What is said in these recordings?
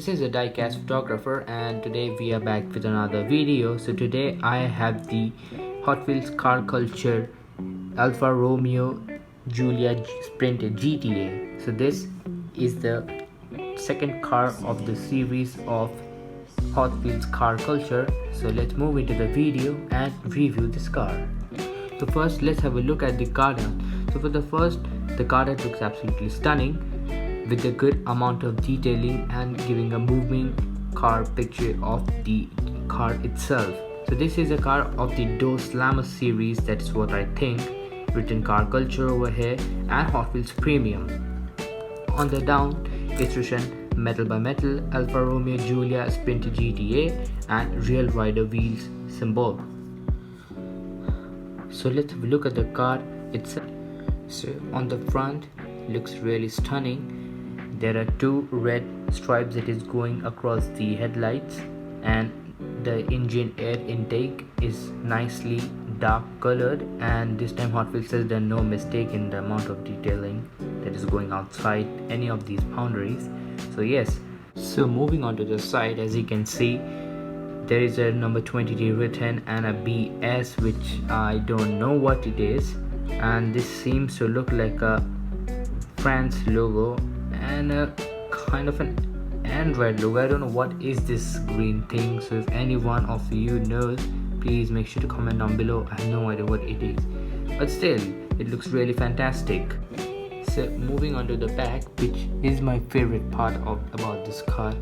this is a Diecast Photographer, and today we are back with another video. So today I have the Hot Wheels car culture Alfa Romeo Giulia Sprint GTA. So this is the second car of the series of Hot Wheels car culture. So let's move into the video and review this car. So first let's have a look at the car art. So for the first, the car art looks absolutely stunning with a good amount of detailing and giving a moving car picture of the car itself. So this is a car of the dslr series, that's what I think. Written car culture over here and Hot Wheels premium. On the down it's written metal by metal Alfa Romeo Giulia Sprint GTA and real rider wheels symbol. So let's have a look at the car itself. So on the front looks really stunning. There are two red stripes that is going across the headlights, and the engine air intake is nicely dark colored, and this time Hot Wheels says there's no mistake in the amount of detailing that is going outside any of these boundaries. So yes, so moving on to the side, as you can see there is a number 23 written and a BS, which I don't know what it is, and this seems to look like a France logo and a kind of an Android logo. I don't know what is this green thing, so if any one of you knows, please make sure to comment down below. I have no idea what it is, but still it looks really fantastic. So moving on to the back, which is my favorite part about this car,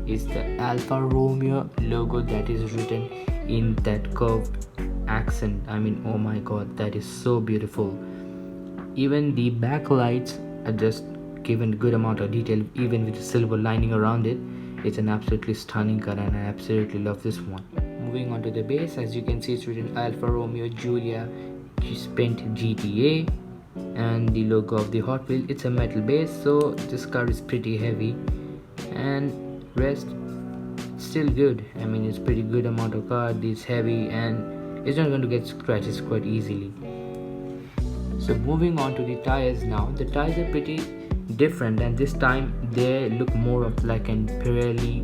is the Alfa Romeo logo that is written in that curved accent. I mean, oh my god, that is so beautiful. Even the backlights are just given good amount of detail, even with the silver lining around it. It's an absolutely stunning car and I absolutely love this one. Moving on to the base, as you can see it's written Alfa Romeo Giulia Sprint GTA and the logo of the Hot Wheels. It's a metal base, so this car is pretty heavy, and rest still good. I mean, it's pretty good amount of car. It's heavy and it's not going to get scratches quite easily. So moving on to the tires now. The tires are pretty different, and this time they look more of like an Pirelli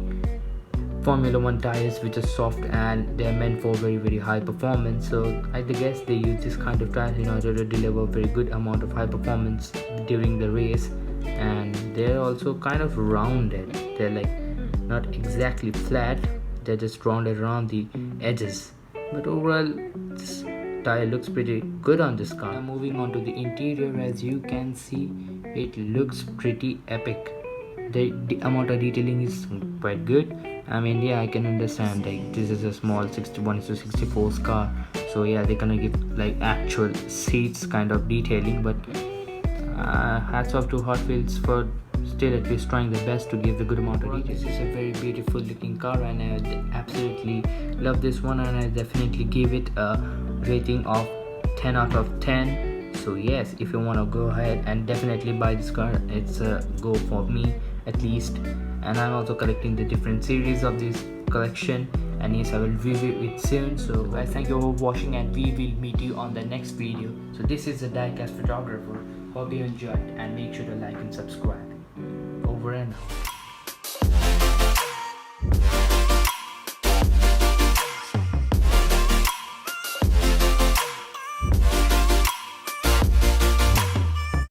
Formula 1 tires, which are soft and they're meant for very high performance. So I guess they use this kind of tires in order to deliver very good amount of high performance during the race. And they're also kind of rounded, they're like not exactly flat, they're just rounded around the edges, but overall this tire looks pretty good on this car. Now moving on to the interior, as you can see it looks pretty epic. The amount of detailing is quite good. I mean, yeah, I can understand, like this is a small 61:64 car, so yeah, they're gonna give like actual seats kind of detailing, but hats off to Hot Wheels for still at least trying their best to give the good amount of detail. This is a very beautiful looking car and I absolutely love this one, and I definitely give it a rating of 10 out of 10. So yes, if you want to go ahead and definitely buy this car, it's a go for me at least. And I'm also collecting the different series of this collection, and yes, I will review it soon. So guys, thank you for watching and we will meet you on the next video. So this is the Diecast Photographer. Hope you enjoyed, and make sure to like and subscribe. Over and out.